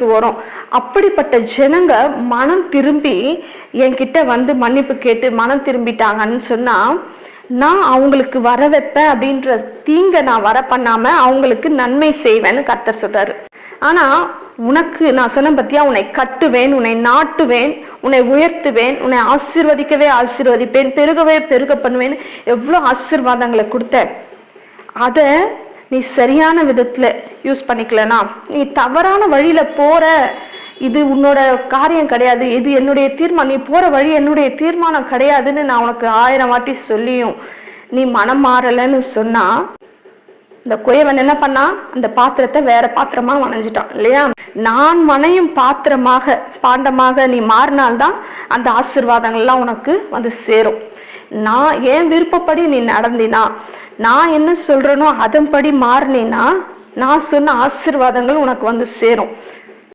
வரும். அப்படிப்பட்ட ஜனங்க மனம் திரும்பி என்கிட்ட வந்து மன்னிப்பு கேட்டு மனம் திரும்பிட்டாங்கன்னு சொன்னா, நான் அவங்களுக்கு வர வைப்பேன் அப்படின்ற தீங்க நான் வர பண்ணாம அவங்களுக்கு நன்மை செய்வேன்னு கர்த்தர் சொல்றாரு. ஆனா உனக்கு நான் சொன்ன பத்தியா, உன்னை கட்டுவேன், உன்னை நாட்டுவேன், உன்னை உயர்த்துவேன், உன்னை ஆசீர்வதிக்கவே ஆசீர்வதிப்பேன், பெருகவே பெருக பண்ணுவேன், எவ்வளவு ஆசீர்வாதங்களை கொடுத்த. அத நீ சரியான விதத்துல யூஸ் பண்ணிக்கலனா, நீ தவறான வழியில போற, இது உன்னோட காரியம் கிடையாது, இது என்னுடைய தீர்மானம், நீ போற வழி என்னுடைய தீர்மானம் கிடையாதுன்னு நான் உனக்கு 1000 வாட்டி சொல்லியும் நீ மனம் மாறலன்னு சொன்னா, இந்த குயவன் என்ன பண்ணா, அந்த பாத்திரத்தை வேற பாத்திரமா வணைஞ்சிட்டான் இல்லையா? நான் மனையும் பாத்திரமாக பாண்டமாக நீ மாறினால்தான் அந்த ஆசீர்வாதங்கள்லாம் உனக்கு வந்து சேரும். நான் என் விருப்பப்படி நீ நடந்தினா, நான் என்ன சொல்றேனோ அதன்படி மாறினா, நான் சொன்ன ஆசீர்வாதங்கள் உனக்கு வந்து சேரும்.